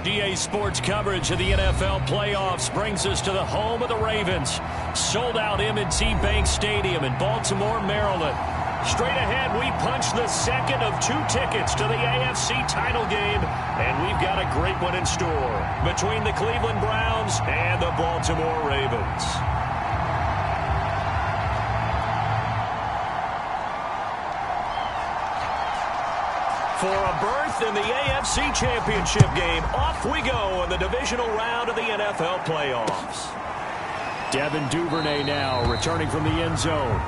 DA Sports coverage of the NFL playoffs brings us to the home of the Ravens. Sold out M&T Bank Stadium in Baltimore, Maryland. Straight ahead, we punch the second of 2 tickets to the AFC title game, and we've got a great one in store between the Cleveland Browns and the Baltimore Ravens. For a berth in the AFC Championship game, off we go in the divisional round of the NFL playoffs. Devin Duvernay now returning from the end zone.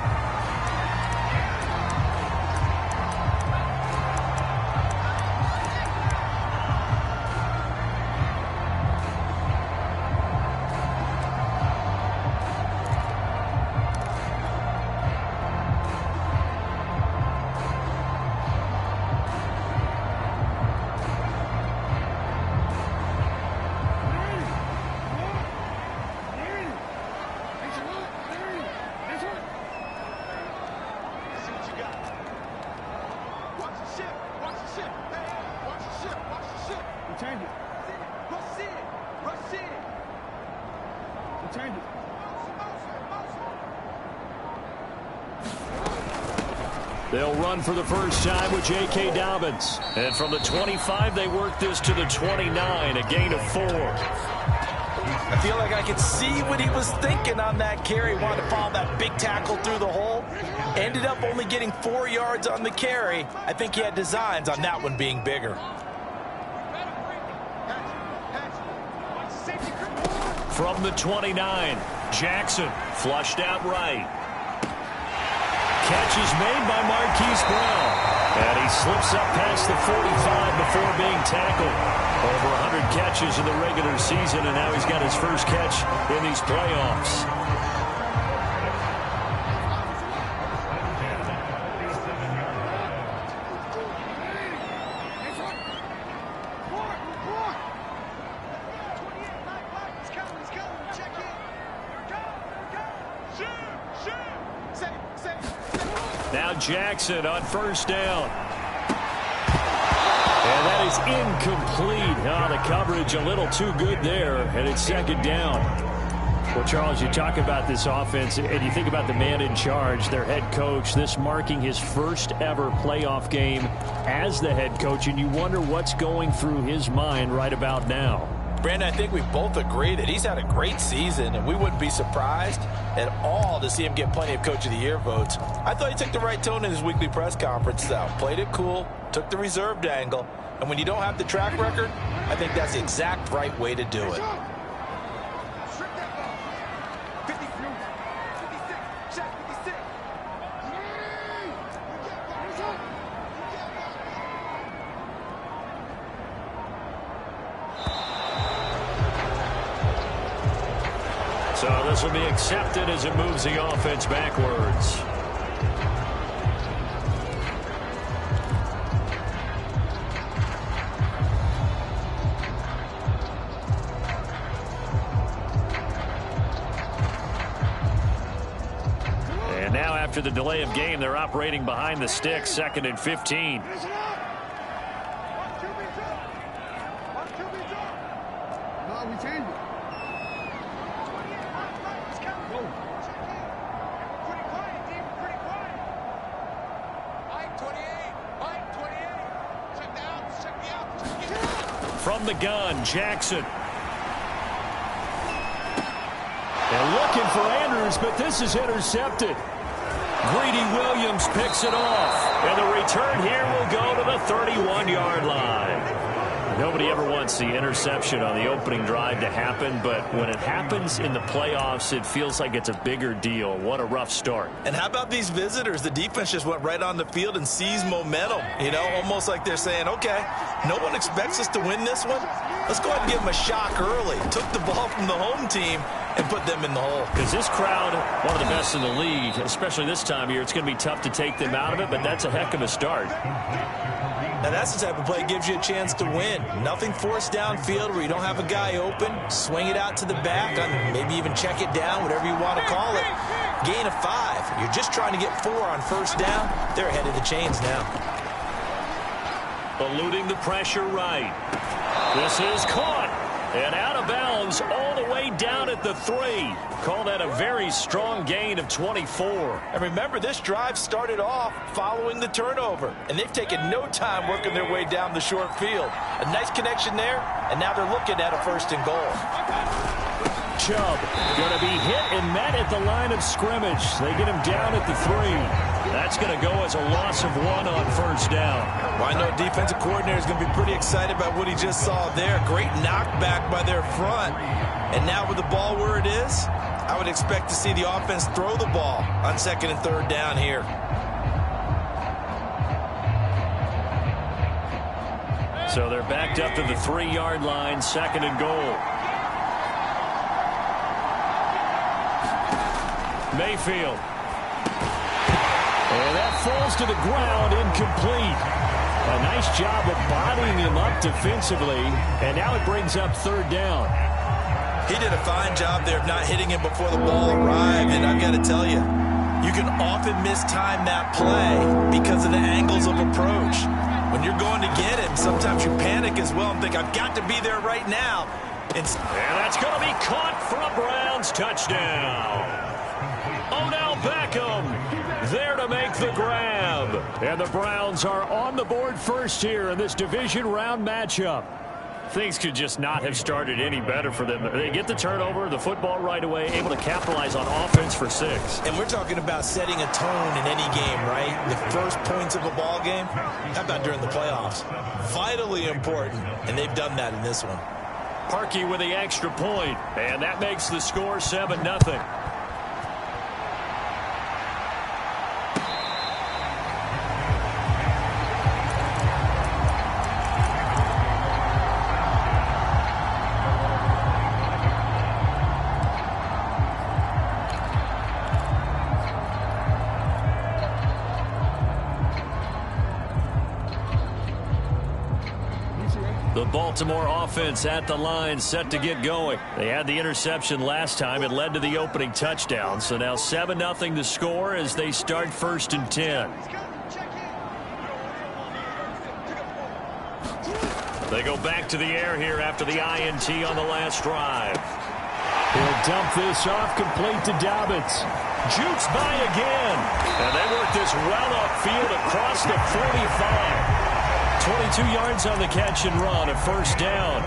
They'll run for the first time with J.K. Dobbins. And from the 25, they work this to the 29, a gain of 4. I feel like I could see what he was thinking on that carry. Wanted to follow that big tackle through the hole. Ended up only getting 4 yards on the carry. I think he had designs on that one being bigger. From the 29, Jackson flushed out right. Catch is made by Marquise Brown. And he slips up past the 45 before being tackled. Over 100 catches in the regular season, and now he's got his first catch in these playoffs. Now Jackson on first down. And that is incomplete. Oh, the coverage a little too good there, and it's second down. Well, Charles, you talk about this offense, and you think about the man in charge, their head coach, this marking his first ever playoff game as the head coach, and you wonder what's going through his mind right about now. Brandon, I think we both agree that he's had a great season, and we wouldn't be surprised at all to see him get plenty of Coach of the Year votes. I thought he took the right tone in his weekly press conference, though. Played it cool, took the reserved angle, and when you don't have the track record, I think that's the exact right way to do it. So this will be accepted as it moves the offense backwards. And now after the delay of game, they're operating behind the sticks, 2nd and 15. From the gun, Jackson. And looking for Andrews, but this is intercepted. Greedy Williams picks it off. And the return here will go to the 31-yard line. Nobody ever wants the interception on the opening drive to happen, but when it happens in the playoffs, it feels like it's a bigger deal. What a rough start. And how about these visitors? The defense just went right on the field and seized momentum. You know, almost like they're saying, okay, no one expects us to win this one. Let's go ahead and give them a shock early. Took the ball from the home team and put them in the hole. Because this crowd, one of the best in the league, especially this time of year, it's going to be tough to take them out of it, but that's a heck of a start. Now that's the type of play that gives you a chance to win. Nothing forced downfield where you don't have a guy open. Swing it out to the back, maybe even check it down, whatever you want to call it. Gain of 5. You're just trying to get 4 on first down. They're ahead of the chains now. Eluding the pressure right. This is caught and out of bounds all the way down at the 3. Call that a very strong gain of 24. And remember, this drive started off following the turnover, and they've taken no time working their way down the short field. A nice connection there, and now they're looking at a 1st and goal. Chubb going to be hit and met at the line of scrimmage. They get him down at the 3. That's going to go as a loss of 1 on 1st down. Well, I know defensive coordinator is going to be pretty excited about what he just saw there. Great knockback by their front. And now with the ball where it is, I would expect to see the offense throw the ball on 2nd and 3rd down here. So they're backed up to the 3-yard line, 2nd and goal. Mayfield. And that falls to the ground, incomplete. A nice job of bodying him up defensively, and now it brings up 3rd down. He did a fine job there of not hitting him before the ball arrived, and I've got to tell you, you can often mistime that play because of the angles of approach. When you're going to get him, sometimes you panic as well and think, I've got to be there right now. And that's going to be caught for a Browns touchdown. Odell Beckham there to make the grab. And the Browns are on the board first here in this division round matchup. Things could just not have started any better for them. They get the turnover, the football right away, able to capitalize on offense for 6. And we're talking about setting a tone in any game, right? The first points of a ball game. How about during the playoffs? Vitally important, and they've done that in this one. Parkey with the extra point, and that makes the score 7-0. The Baltimore offense at the line, set to get going. They had the interception last time. It led to the opening touchdown. So now 7-0 the score as they start 1st and 10. They go back to the air here after the INT on the last drive. He'll dump this off complete to Dobbins. Jukes by again. And they work this well upfield across the 45. 22 yards on the catch and run, a 1st down.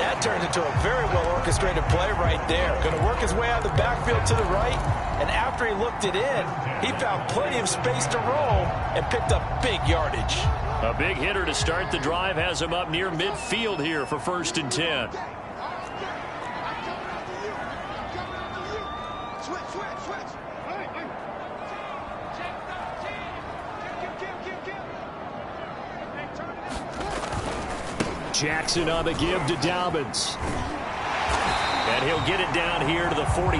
That turned into a very well-orchestrated play right there. Going to work his way out of the backfield to the right, and after he looked it in, he found plenty of space to roam and picked up big yardage. A big hitter to start the drive has him up near midfield here for 1st and 10. Jackson on the give to Dobbins. And he'll get it down here to the 43.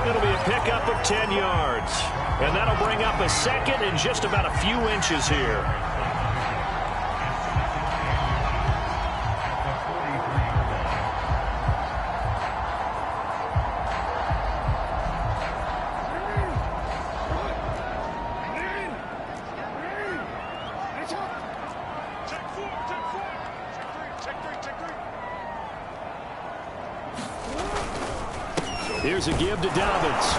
It'll be a pickup of 10 yards. And that'll bring up a 2nd and just about a few inches here. Here's a give to Dobbins.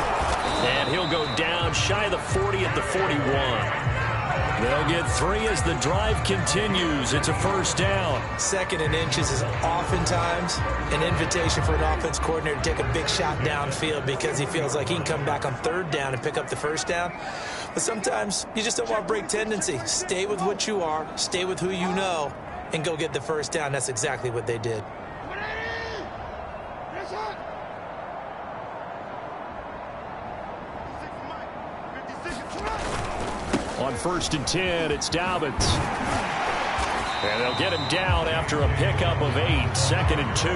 And he'll go down shy of the 40 at the 41. They'll get 3 as the drive continues. It's a 1st down. 2nd and inches is oftentimes an invitation for an offense coordinator to take a big shot downfield because he feels like he can come back on 3rd down and pick up the 1st down. But sometimes you just don't want to break tendency. Stay with what you are, stay with who you know, and go get the 1st down. That's exactly what they did. On 1st and 10, it's Dobbins. And they'll get him down after a pickup of 8, 2nd and 2.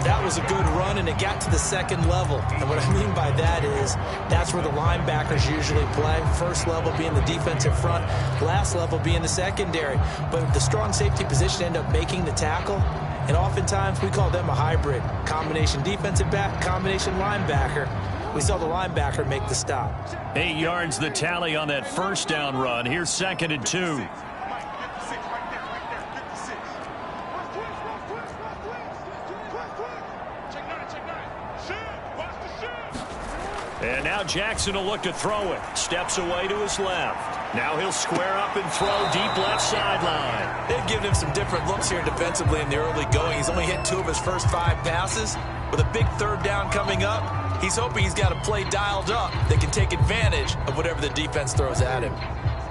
That was a good run, and it got to the 2nd level. And what I mean by that is that's where the linebackers usually play. 1st level being the defensive front, last level being the secondary. But the strong safety position end up making the tackle. And oftentimes we call them a hybrid. Combination defensive back, combination linebacker. We saw the linebacker make the stop. 8 yards the tally on that 1st down run. Here's 2nd and 2. And now Jackson will look to throw it. Steps away to his left. Now he'll square up and throw deep left sideline. They've given him some different looks here defensively in the early going. He's only hit 2 of his first 5 passes. With a big third down coming up, he's hoping he's got a play dialed up that can take advantage of whatever the defense throws at him.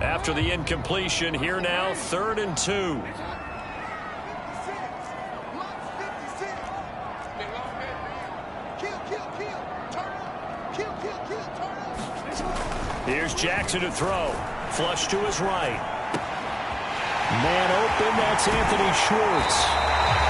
After the incompletion, here now, 3rd and 2. Here's Jackson to throw. Flush to his right. Man open, that's Anthony Schwartz.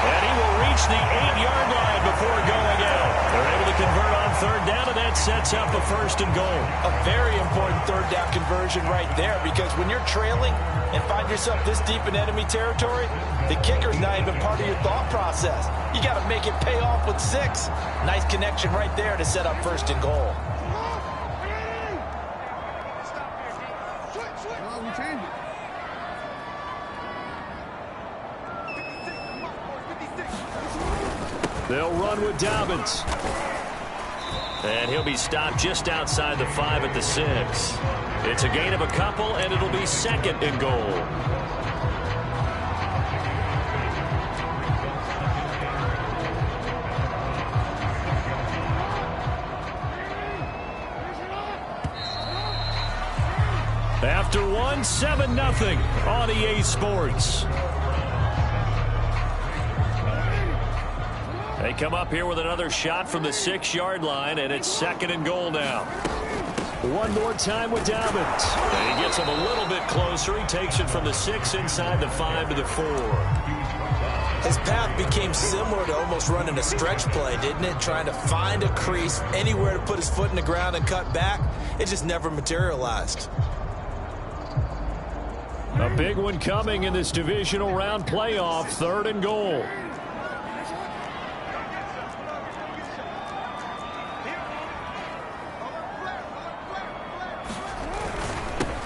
And he will reach the 8-yard line before going out. They're able to convert on 3rd down, and that sets up a 1st and goal. A very important 3rd down conversion right there, because when you're trailing and find yourself this deep in enemy territory, the kicker's not even part of your thought process. You got to make it pay off with 6. Nice connection right there to set up 1st and goal. They'll run with Dobbins. And he'll be stopped just outside the 5 at the 6. It's a gain of a couple, and it'll be 2nd and goal. After 1, 7-0 on EA Sports. They come up here with another shot from the 6-yard line, and it's 2nd and goal now. One more time with Dobbins. And he gets him a little bit closer. He takes it from the 6 inside the 5 to the 4. His path became similar to almost running a stretch play, didn't it? Trying to find a crease, anywhere to put his foot in the ground and cut back. It just never materialized. A big one coming in this divisional round playoff, 3rd and goal.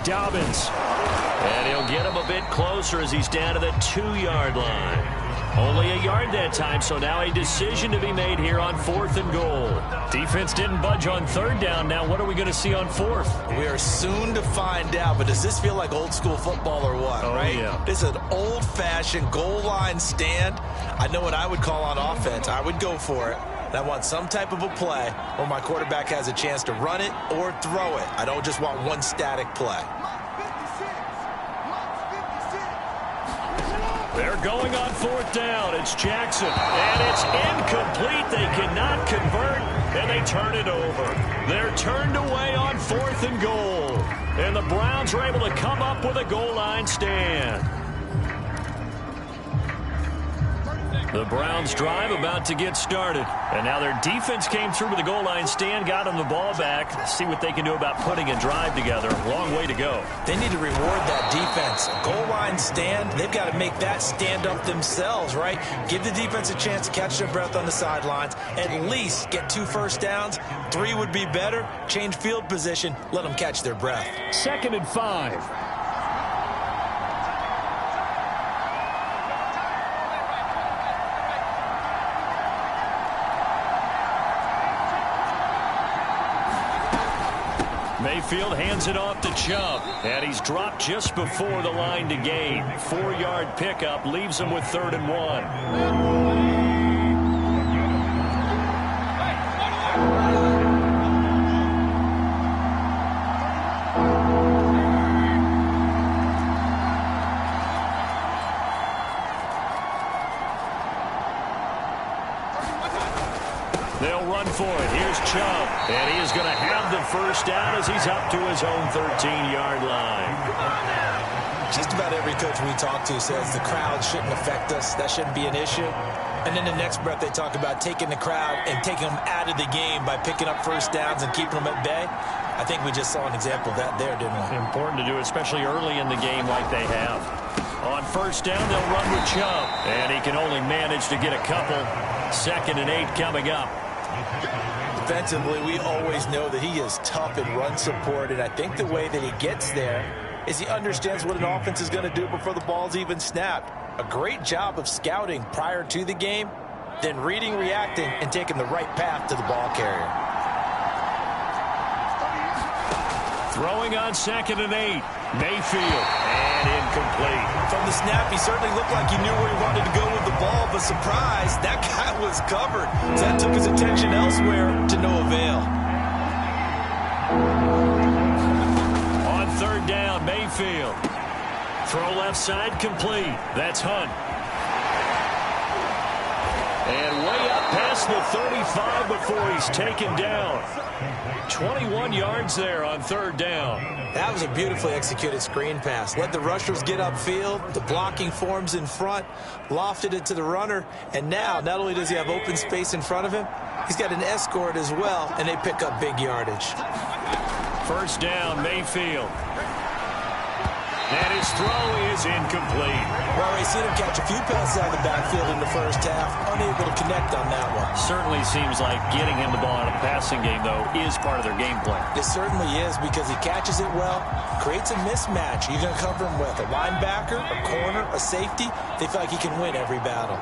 Dobbins. And he'll get him a bit closer as he's down to the 2-yard line. Only a yard that time, so now a decision to be made here on 4th and goal. Defense didn't budge on 3rd down. Now what are we going to see on 4th? We are soon to find out, but does this feel like old school football or what, right? Yeah. This is an old-fashioned goal line stand. I know what I would call on offense. I would go for it. I want some type of a play where my quarterback has a chance to run it or throw it. I don't just want one static play. They're going on 4th down. It's Jackson. And it's incomplete. They cannot convert, and they turn it over. They're turned away on 4th and goal. And the Browns are able to come up with a goal line stand. The Browns drive about to get started. And now their defense came through with the goal line stand, got them the ball back. See what they can do about putting a drive together. Long way to go. They need to reward that defense. Goal line stand, they've got to make that stand up themselves, right? Give the defense a chance to catch their breath on the sidelines. At least get 2 first downs. 3 would be better. Change field position. Let them catch their breath. 2nd and 5. Mayfield hands it off to Chubb, and he's dropped just before the line to gain. 4-yard pickup leaves him with 3rd and 1. They'll run for it. Here's Chubb. And he is going to have the first down as he's up to his own 13-yard line. Just about every coach we talk to says the crowd shouldn't affect us. That shouldn't be an issue. And then the next breath they talk about taking the crowd and taking them out of the game by picking up first downs and keeping them at bay. I think we just saw an example of that there, didn't we? Important to do, especially early in the game like they have. On first down, they'll run with Chubb. And he can only manage to get a couple. 2nd and 8 coming up. Defensively, we always know that he is tough in run support, and I think the way that he gets there is he understands what an offense is going to do before the ball's even snapped. A great job of scouting prior to the game, then reading, reacting, and taking the right path to the ball carrier. Throwing on 2nd and 8. Mayfield. And incomplete. From the snap, he certainly looked like he knew where he wanted to go with the ball, but surprise, that guy was covered. So that took his attention elsewhere to no avail. On 3rd down, Mayfield. Throw left side complete. That's Hunt. And way up past the 35 before he's taken down. 21 yards there on 3rd down. That was a beautifully executed screen pass. Let the rushers get upfield. The blocking forms in front. Lofted it to the runner. And now, not only does he have open space in front of him, he's got an escort as well, and they pick up big yardage. 1st down, Mayfield. And his throw is incomplete. Well, we've seen him catch a few passes out of the backfield in the first half. Unable to connect on that one. Certainly seems like getting him the ball in a passing game, though, is part of their game plan. It certainly is because he catches it well, creates a mismatch. You're going to cover him with a linebacker, a corner, a safety. They feel like he can win every battle.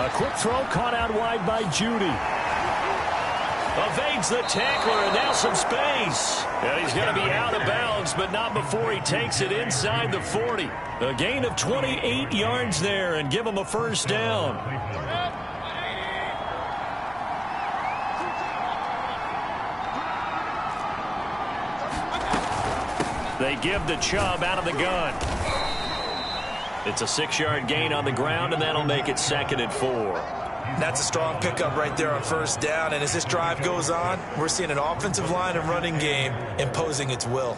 A quick throw caught out wide by Judy. Evades the tackler, and now some space. And he's going to be out of bounds, but not before he takes it inside the 40. A gain of 28 yards there, and give him a 1st down. They give to Chubb out of the gun. It's a 6-yard gain on the ground, and that'll make it 2nd and 4. That's a strong pickup right there on 1st down. And as this drive goes on, we're seeing an offensive line and running game imposing its will.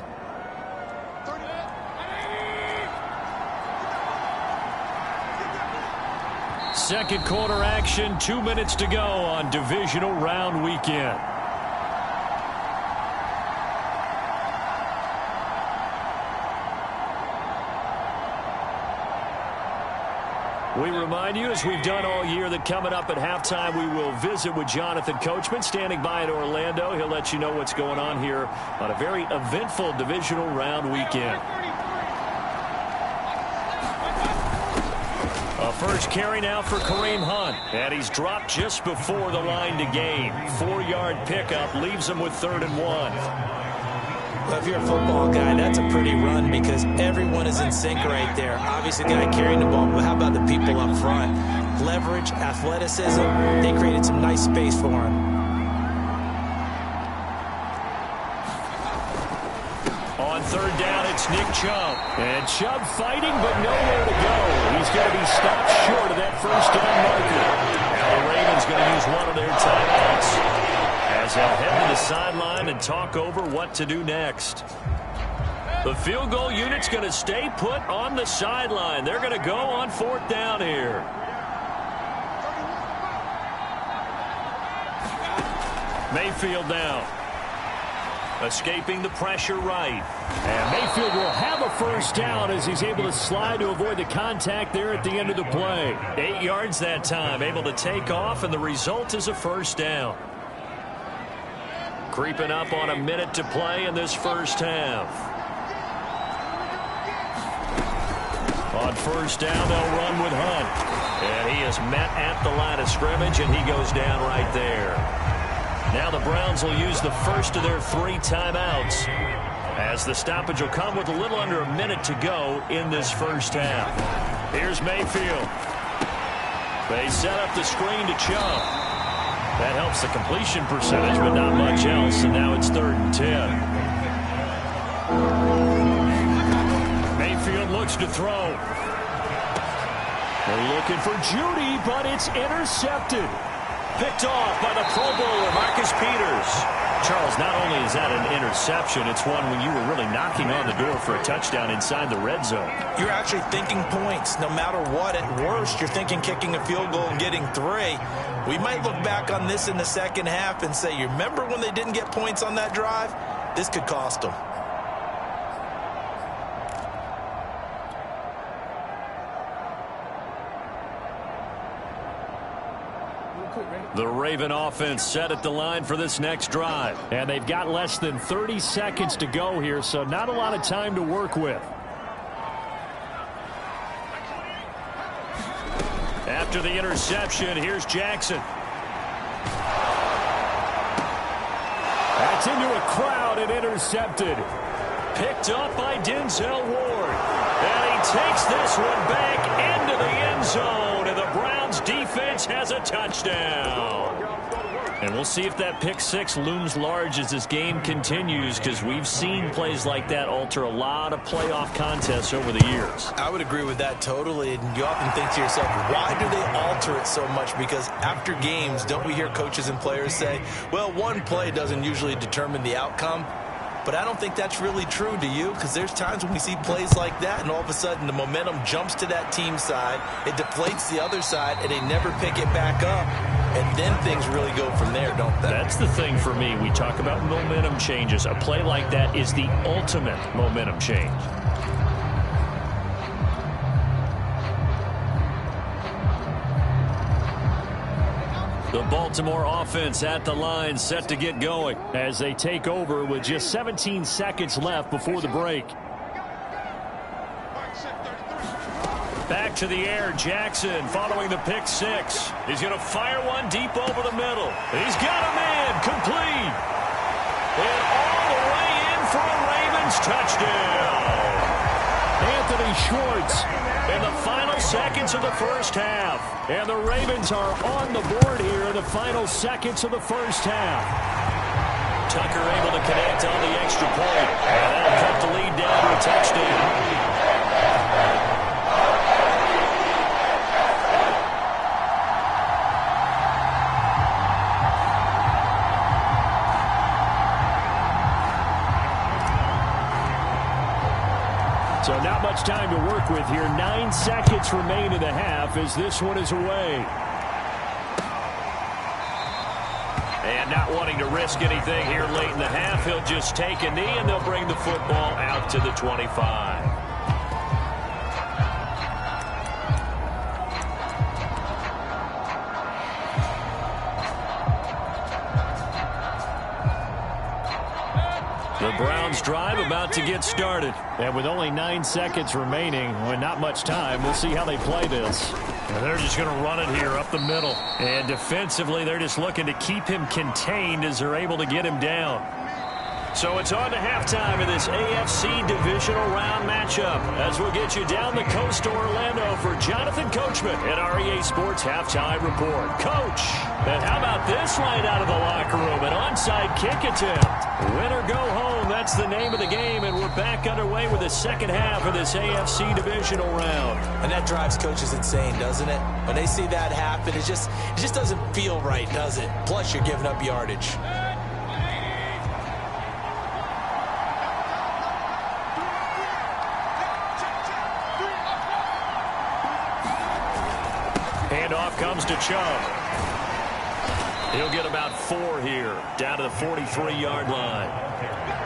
Second quarter action, 2 minutes to go on divisional round weekend. We remind you, as we've done all year, that coming up at halftime, we will visit with Jonathan Coachman, standing by in Orlando. He'll let you know what's going on here on a very eventful divisional round weekend. A first carry now for Kareem Hunt, and he's dropped just before the line to gain. 4-yard pickup leaves him with 3rd and 1. Well, if you're a football guy, that's a pretty run because everyone is in sync right there. Obviously, the guy carrying the ball, but how about the people up front? Leverage, athleticism, they created some nice space for him. On 3rd down, it's Nick Chubb. And Chubb fighting, but nowhere to go. He's going to be stopped short of that 1st down marker. Now the Ravens going to use one of their timeouts, as they'll head to the sideline and talk over what to do next. The field goal unit's going to stay put on the sideline. They're going to go on 4th down here. Mayfield down. Escaping the pressure right. And Mayfield will have a 1st down as he's able to slide to avoid the contact there at the end of the play. 8 yards that time, able to take off, and the result is a 1st down. Creeping up on a minute to play in this first half. On 1st down, they'll run with Hunt. And he is met at the line of scrimmage, and he goes down right there. Now the Browns will use the first of their 3 timeouts, as the stoppage will come with a little under a minute to go in this first half. Here's Mayfield. They set up the screen to Chubb. That helps the completion percentage, but not much else, and now it's 3rd and 10. Mayfield looks to throw. They're looking for Judy, but it's intercepted. Picked off by the Pro Bowler, Marcus Peters. Charles, not only is that an interception, it's one when you were really knocking on the door for a touchdown inside the red zone. You're actually thinking points. No matter what, at worst, you're thinking kicking a field goal and getting 3. We might look back on this in the second half and say, you remember when they didn't get points on that drive? This could cost them. The Raven offense set at the line for this next drive. And they've got less than 30 seconds to go here, so not a lot of time to work with. After the interception, here's Jackson. That's into a crowd and intercepted. Picked up by Denzel Ward. And he takes this one back into the end zone. And the Browns defense has a touchdown. And we'll see if that pick six looms large as this game continues, because we've seen plays like that alter a lot of playoff contests over the years. I would agree with that totally. And you often think to yourself, why do they alter it so much? Because after games, don't we hear coaches and players say, well, one play doesn't usually determine the outcome? But I don't think that's really true, do you? Because there's times when we see plays like that, and all of a sudden the momentum jumps to that team side, it deflates the other side, and they never pick it back up. And then things really go from there, don't they? That's the thing for me. We talk about momentum changes. A play like that is the ultimate momentum change. The Baltimore offense at the line, set to get going as they take over with just 17 seconds left before the break. Back to the air, Jackson following the pick six. He's going to fire one deep over the middle. He's got a man, complete. And all the way in for a Ravens touchdown. Anthony Schwartz in the final seconds of the first half. And the Ravens are on the board here in the final seconds of the first half. Tucker able to connect on the extra point. And that'll cut the lead down to a touchdown. So not much time to work with here. 9 seconds remain in the half as this one is away. And not wanting to risk anything here late in the half, he'll just take a knee and they'll bring the football out to the 25. The Browns drive about to get started. And with only 9 seconds remaining, with not much time, we'll see how they play this. And they're just going to run it here up the middle. And defensively, they're just looking to keep him contained as they're able to get him down. So it's on to halftime of this AFC divisional round matchup as we'll get you down the coast to Orlando for Jonathan Coachman at our EA Sports Halftime Report. Coach, and how about this right out of the locker room? An onside kick attempt. Win or go home, that's the name of the game, and we're back underway with the second half of this AFC divisional round. And that drives coaches insane, doesn't it? When they see that happen, it just doesn't feel right, does it? Plus, you're giving up yardage. Handoff comes to Chubb. He'll get about 4 here, down to the 43-yard line.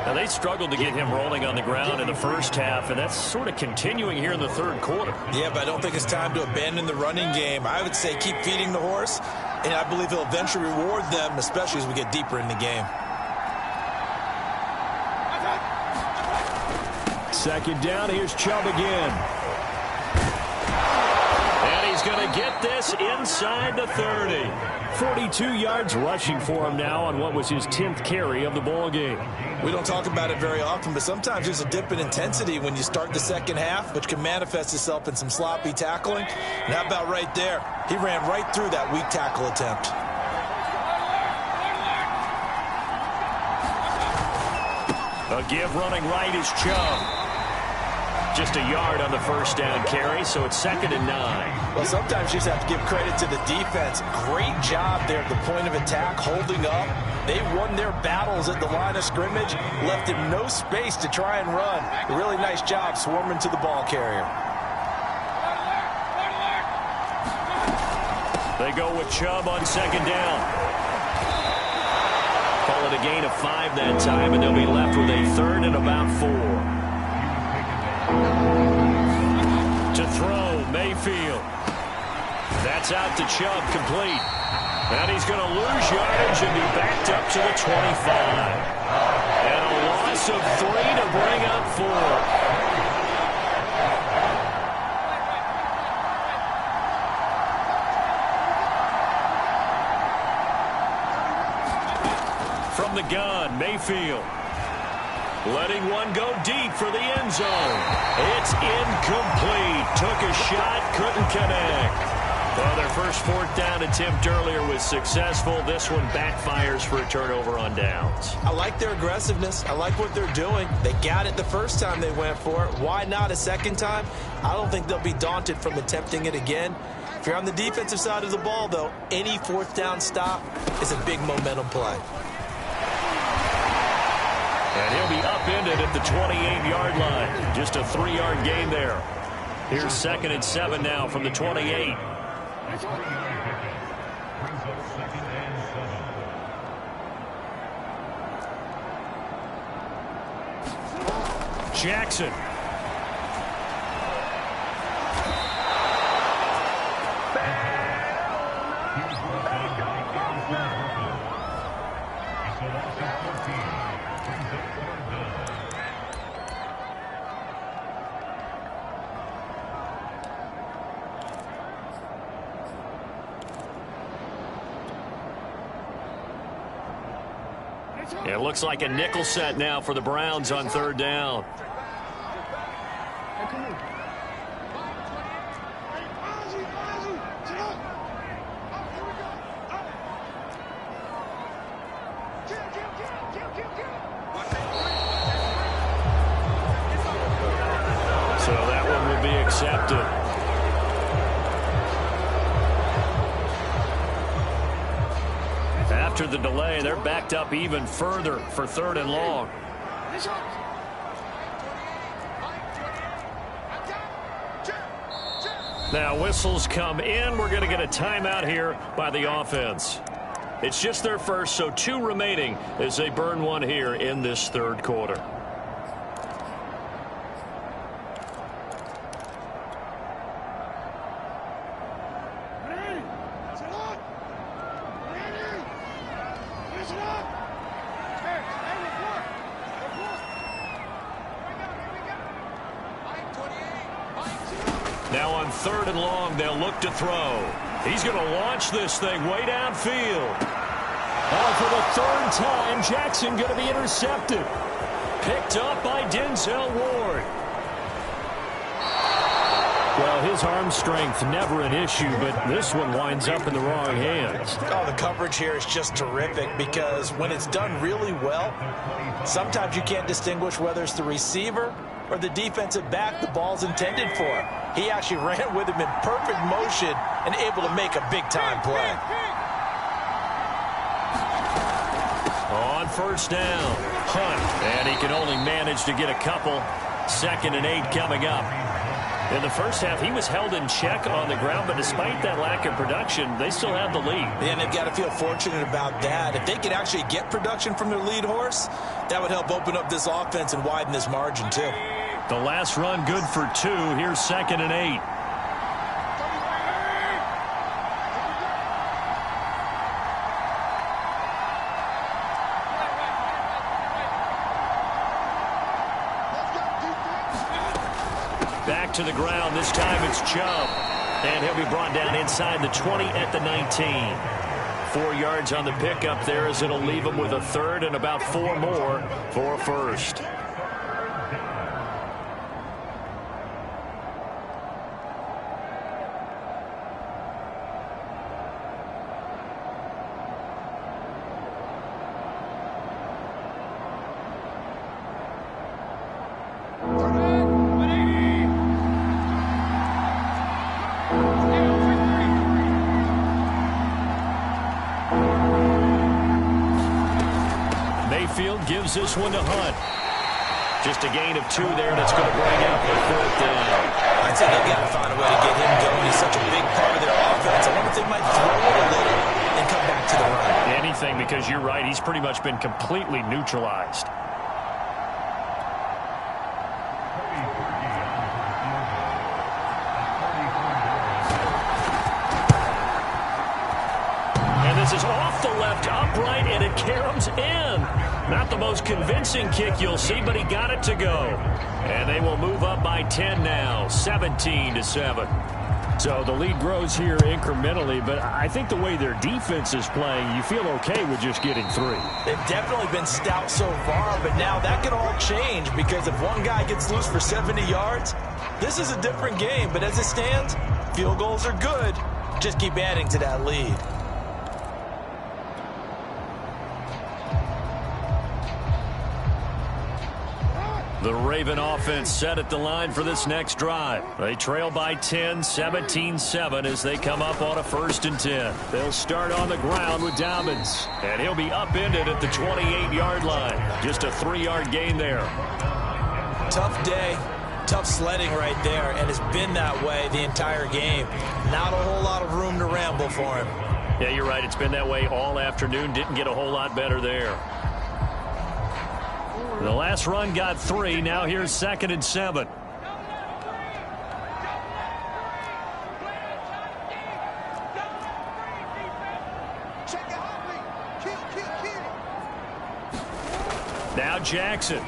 Now, they struggled to get him rolling on the ground in the first half, and that's sort of continuing here in the third quarter. Yeah, but I don't think it's time to abandon the running game. I would say keep feeding the horse, and I believe he'll eventually reward them, especially as we get deeper in the game. Second down, here's Chubb again. He's going to get this inside the 30. 42 yards rushing for him now on what was his 10th carry of the ball game. We don't talk about it very often, but sometimes there's a dip in intensity when you start the second half, which can manifest itself in some sloppy tackling. And how about right there? He ran right through that weak tackle attempt. A give running right is Chubb. Just a yard on the first down carry, so it's 2nd and 9. Well, sometimes you just have to give credit to the defense. Great job there at the point of attack, holding up. They won their battles at the line of scrimmage, left him no space to try and run. A really nice job swarming to the ball carrier. They go with Chubb on 2nd down. Call it a gain of 5 that time, and they'll be left with a 3rd and about 4. To throw, Mayfield. That's out to Chubb, complete. And he's going to lose yardage and be backed up to the 25. And a loss of 3 to bring up 4. from the gun, Mayfield. Letting one go deep for the end zone. It's incomplete. Took a shot, couldn't connect. Well, their first fourth down attempt earlier was successful. This one backfires for a turnover on downs. I like their aggressiveness. I like what they're doing. They got it the first time they went for it. Why not a second time? I don't think they'll be daunted from attempting it again. If you're on the defensive side of the ball, though, any fourth down stop is a big momentum play. And he'll be upended at the 28-yard line. Just a 3-yard gain there. Here's 2nd and 7 now from the 28. Jackson. It looks like a nickel set now for the Browns on 3rd down. So that one will be accepted. After the delay, they're backed up even further for 3rd and long. Now whistles come in. We're going to get a timeout here by the offense. It's just their first, so 2 remaining as they burn one here in this 3rd quarter. Now on 3rd and long, they'll look to throw. He's going to launch this thing way downfield. For the 3rd time, Jackson going to be intercepted. Picked up by Denzel Ward. Well, his arm strength never an issue, but this one winds up in the wrong hands. Oh, the coverage here is just terrific because when it's done really well, sometimes you can't distinguish whether it's the receiver or the defensive back the ball's intended for. He actually ran with him in perfect motion and able to make a big-time play. On 1st down, Hunt, and he can only manage to get a couple. 2nd and 8 coming up. In the first half, he was held in check on the ground, but despite that lack of production, they still have the lead. And they've got to feel fortunate about that. If they could actually get production from their lead horse, that would help open up this offense and widen this margin, too. The last run good for 2. Here's 2nd and 8. Back to the ground. This time it's Chubb. And he'll be brought down inside the 20 at the 19. 4 yards on the pickup there as it'll leave him with a 3rd and about 4 more for 1st. Gives this one to Hunt. Just a gain of 2 there, and it's going to bring out the 4th down. I'd say they've got to find a way to get him going. He's such a big part of their offense. I wonder if they might throw it a little and come back to the run. Anything, because you're right. He's pretty much been completely neutralized. And this is off the left upright, and it caroms in. Not the most convincing kick you'll see, but he got it to go. And they will move up by 10 now, 17-7. So the lead grows here incrementally, but I think the way their defense is playing, you feel okay with just getting 3. They've definitely been stout so far, but now that could all change because if one guy gets loose for 70 yards, this is a different game. But as it stands, field goals are good. Just keep adding to that lead. The Raven offense set at the line for this next drive. They trail by 10, 17-7 as they come up on a 1st and 10. They'll start on the ground with Dobbins, and he'll be upended at the 28-yard line. Just a 3-yard gain there. Tough day, tough sledding right there, and it's been that way the entire game. Not a whole lot of room to ramble for him. Yeah, you're right. It's been that way all afternoon. Didn't get a whole lot better there. The last run got 3. Now here's 2nd and 7. Now Jackson.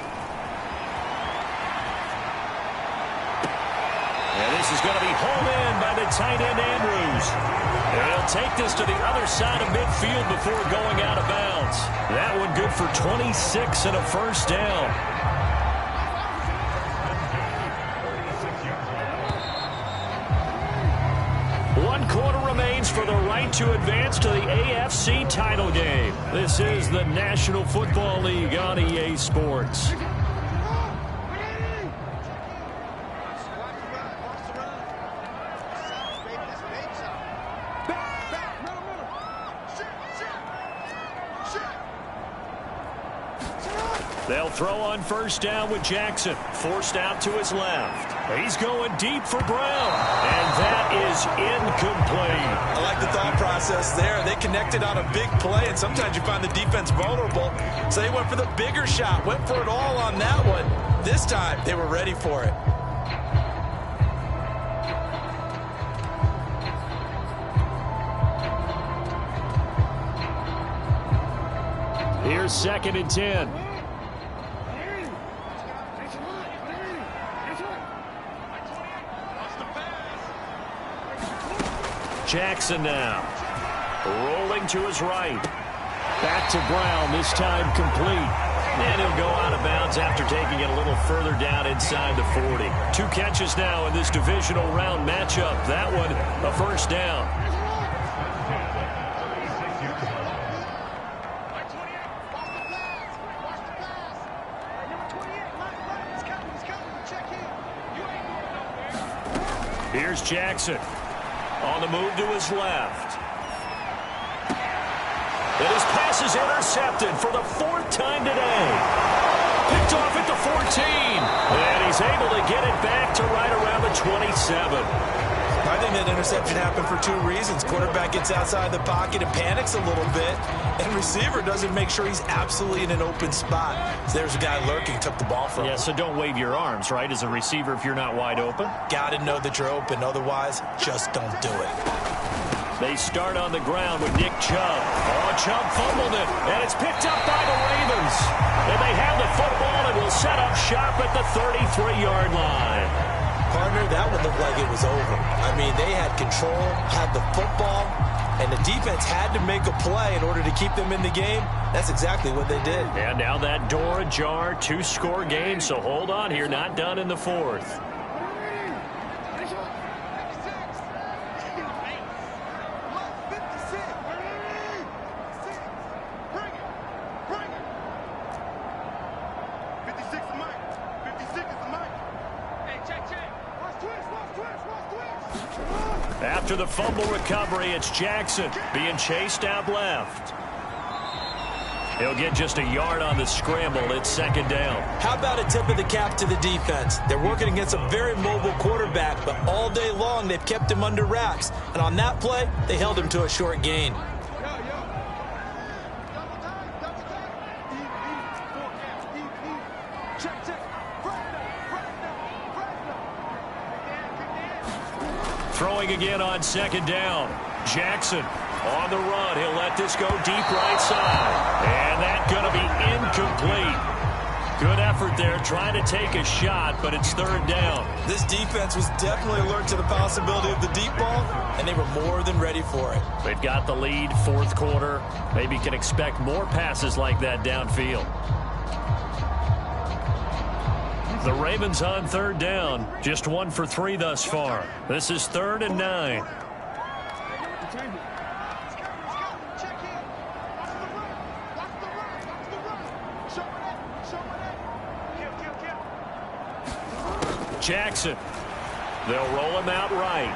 And this is going to be hauled in by the tight end Andrews. And he'll take this to the other side of midfield before going out of bounds. That one good for 26 and a 1st down. One quarter remains for the right to advance to the AFC title game. This is the National Football League on EA Sports. They'll throw on 1st down with Jackson. Forced out to his left. He's going deep for Brown. And that is incomplete. I like the thought process there. They connected on a big play, and sometimes you find the defense vulnerable. So they went for the bigger shot. Went for it all on that one. This time, they were ready for it. Here's 2nd and 10. Jackson now. Rolling to his right. Back to Brown, this time complete. And he'll go out of bounds after taking it a little further down inside the 40. 2 catches now in this divisional round matchup. That one, a 1st down. Here's Jackson. On the move to his left. And his pass is intercepted for the 4th time today. Picked off at the 14. And he's able to get it back to right around the 27. I think that interception happened for 2 reasons. Quarterback gets outside the pocket and panics a little bit. And receiver doesn't make sure he's absolutely in an open spot. So there's a guy lurking, took the ball from him. Yeah, so don't wave your arms, right, as a receiver if you're not wide open. Got to know that you're open. Otherwise, just don't do it. They start on the ground with Nick Chubb. Oh, Chubb fumbled it, and it's picked up by the Ravens. And they have the football and will set up shop at the 33-yard line. Partner, that one looked like it was over. I mean, they had control, had the football, and the defense had to make a play in order to keep them in the game. That's exactly what they did. And now that door ajar, 2-score game, so hold on here, not done in the 4th. After the fumble recovery, it's Jackson being chased out left. He'll get just a yard on the scramble. It's 2nd down. How about a tip of the cap to the defense? They're working against a very mobile quarterback, but all day long they've kept him under wraps. And on that play, they held him to a short gain. Throwing again on 2nd down. Jackson on the run. He'll let this go deep right side. And that's going to be incomplete. Good effort there, trying to take a shot, but it's third down. This defense was definitely alert to the possibility of the deep ball, and they were more than ready for it. They've got the lead, fourth quarter. Maybe can expect more passes like that downfield. The Ravens on third down, just 1 for 3 thus far. This is 3rd and 9. Jackson. They'll roll him out right.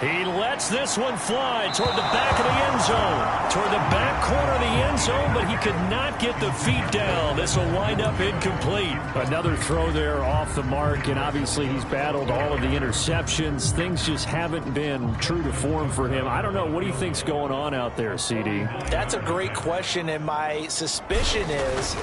He lets this one fly toward the back of the end zone. Toward the back corner of the end zone, but he could not get the feet down. This will wind up incomplete. Another throw there off the mark, and obviously he's battled all of the interceptions. Things just haven't been true to form for him. I don't know. What do you think's going on out there, CD? That's a great question, and my suspicion is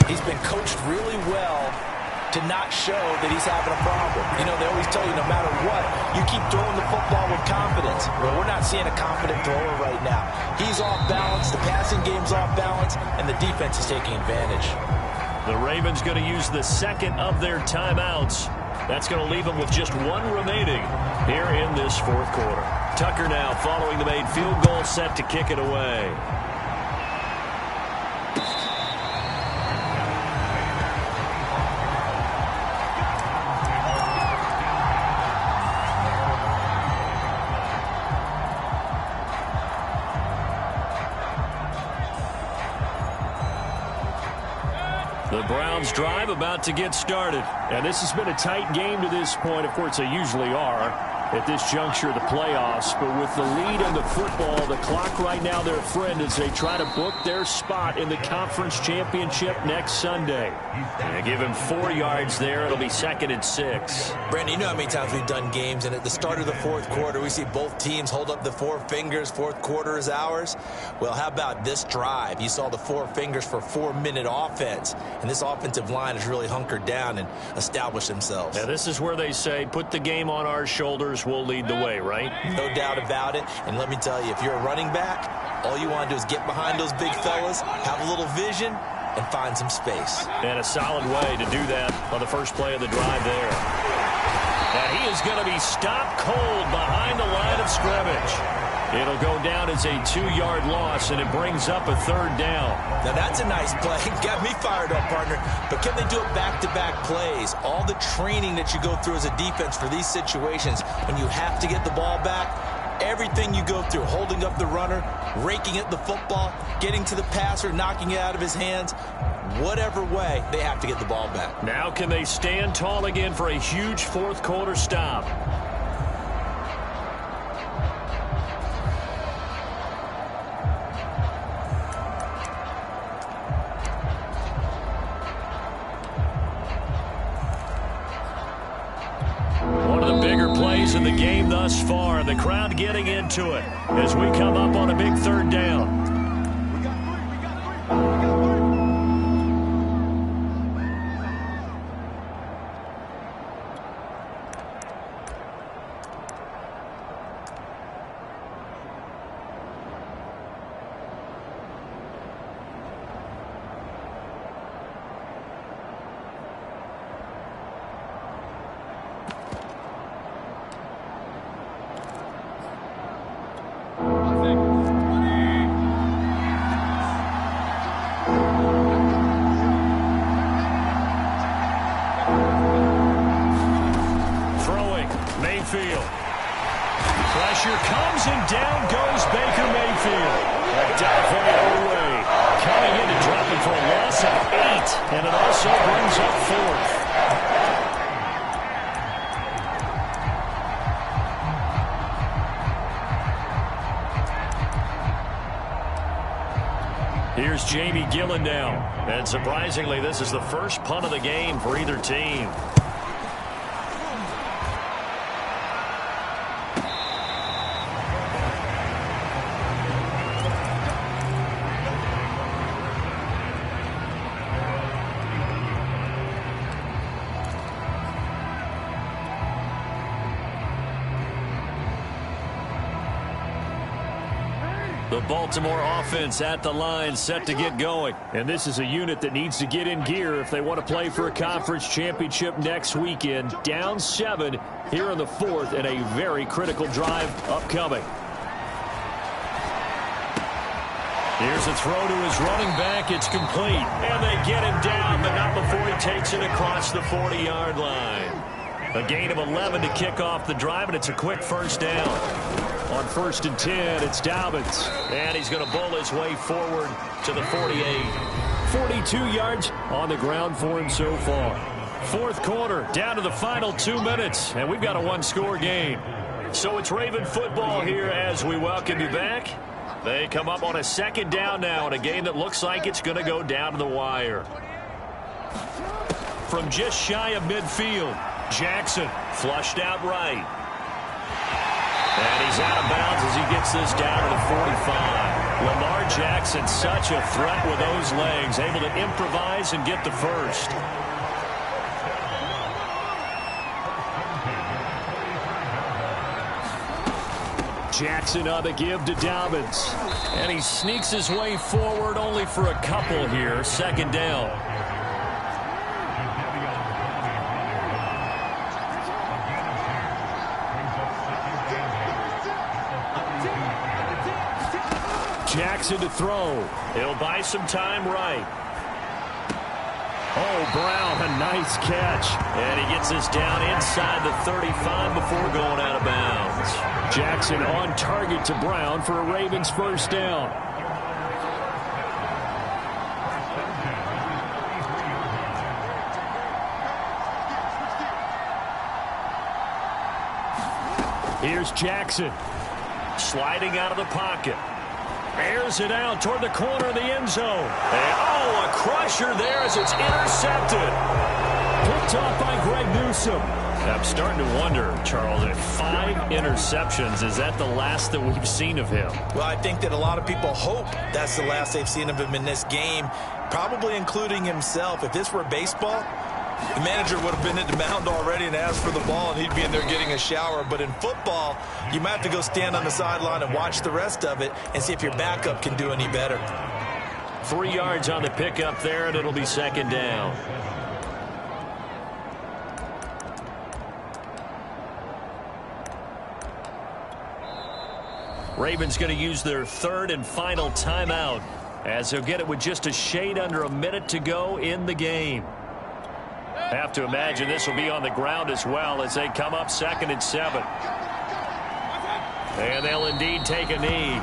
he's been coached really well to not show that he's having a problem. You know, they always tell you no matter what, you keep throwing the football with confidence. Well, we're not seeing a confident thrower right now. He's off balance, the passing game's off balance, and the defense is taking advantage. The Ravens going to use the second of their timeouts. That's going to leave them with just 1 remaining here in this fourth quarter. Tucker now following the made field goal, set to kick it away. The Browns drive about to get started. And this has been a tight game to this point. Of course, they usually are at this juncture of the playoffs. But with the lead in the football, the clock right now their friend as they try to book their spot in the conference championship next Sunday. And give him 4 yards there. It'll be 2nd and 6. Brandon, you know how many times we've done games, and at the start of the fourth quarter, we see both teams hold up the 4 fingers. Fourth quarter is ours. Well, how about this drive? You saw the 4 fingers for 4-minute offense, and this offensive line has really hunkered down and established themselves. Now, this is where they say, put the game on our shoulders, we'll lead the way, right? No doubt about it. And let me tell you, if you're a running back, all you want to do is get behind those big fellas, have a little vision, and find some space. And a solid way to do that on the first play of the drive there. And he is going to be stopped cold behind the line of scrimmage. It'll go down as a 2-yard loss, and it brings up a 3rd down. Now, that's a nice play. Got me fired up, partner. But can they do it back-to-back plays? All the training that you go through as a defense for these situations, when you have to get the ball back, everything you go through, holding up the runner, raking at the football, getting to the passer, knocking it out of his hands, whatever way, they have to get the ball back. Now can they stand tall again for a huge fourth quarter stop? In the game thus far, the crowd getting into it as we come up on a big 3rd down. Pressure comes and down goes Baker Mayfield. Definitely away. Coming in to drop him for a loss of 8. And it also brings up 4th. Here's Jamie Gillen now. And surprisingly, this is the first punt of the game for either team. The Baltimore offense at the line, set to get going. And this is a unit that needs to get in gear if they want to play for a conference championship next weekend. Down 7 here in the 4th, and a very critical drive upcoming. Here's a throw to his running back. It's complete. And they get him down, but not before he takes it across the 40-yard line. A gain of 11 to kick off the drive, and it's a quick first down. On 1st and 10, it's Dobbins. And he's going to bull his way forward to the 48. 42 yards on the ground for him so far. 4th quarter, down to the final 2 minutes, and we've got a one-score game. So it's Raven football here as we welcome you back. They come up on a 2nd down now in a game that looks like it's going to go down to the wire. From just shy of midfield, Jackson flushed out right. And he's out of bounds as he gets this down to the 45. Lamar Jackson, such a threat with those legs, able to improvise and get the first. Jackson on the give to Dobbins. And he sneaks his way forward only for a couple here. 2nd down. Jackson to throw. He'll buy some time right. Oh, Brown, a nice catch. And he gets this down inside the 35 before going out of bounds. Jackson on target to Brown for a Ravens first down. Here's Jackson. Sliding out of the pocket. Airs it out toward the corner of the end zone. And, oh, a crusher there as it's intercepted. Picked off by Greg Newsome. I'm starting to wonder, Charles, if 5 interceptions, is that the last that we've seen of him? Well, I think that a lot of people hope that's the last they've seen of him in this game, probably including himself. If this were baseball, the manager would have been at the mound already and asked for the ball, and he'd be in there getting a shower. But in football, you might have to go stand on the sideline and watch the rest of it and see if your backup can do any better. 3 yards on the pickup there, and it'll be 2nd down. Ravens going to use their 3rd and final timeout as they'll get it with just a shade under a minute to go in the game. Have to imagine this will be on the ground as well as they come up 2nd and 7. And they'll indeed take a knee.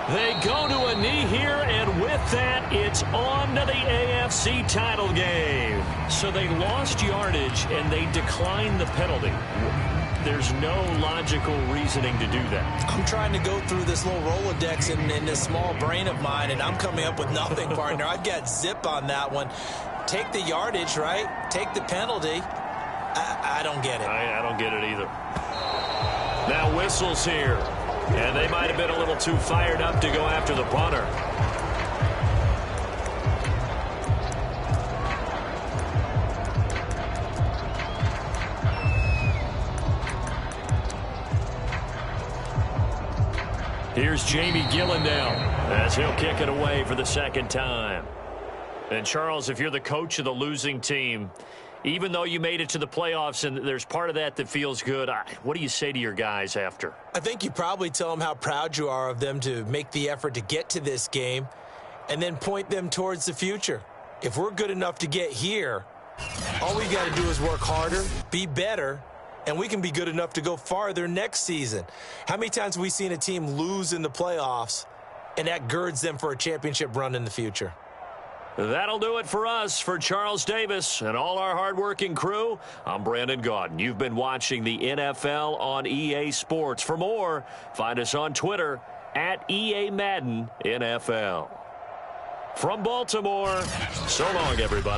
They go to a knee here, and with that, it's on to the AFC title game. So they lost yardage, and they declined the penalty. There's no logical reasoning to do that. I'm trying to go through this little Rolodex in this small brain of mine, and I'm coming up with nothing, partner. I've got zip on that one. Take the yardage, right? Take the penalty. I don't get it. I don't get it either. Now whistles here. And they might have been a little too fired up to go after the punter. Here's Jamie Gillen now as he'll kick it away for the 2nd time. And Charles, if you're the coach of the losing team, even though you made it to the playoffs and there's part of that that feels good, what do you say to your guys after? I think you probably tell them how proud you are of them to make the effort to get to this game and then point them towards the future. If we're good enough to get here, all we got to do is work harder, be better, and we can be good enough to go farther next season. How many times have we seen a team lose in the playoffs and that girds them for a championship run in the future? That'll do it for us. For Charles Davis and all our hardworking crew, I'm Brandon Gaudin. You've been watching the NFL on EA Sports. For more, find us on Twitter at EA Madden NFL. From Baltimore, so long, everybody.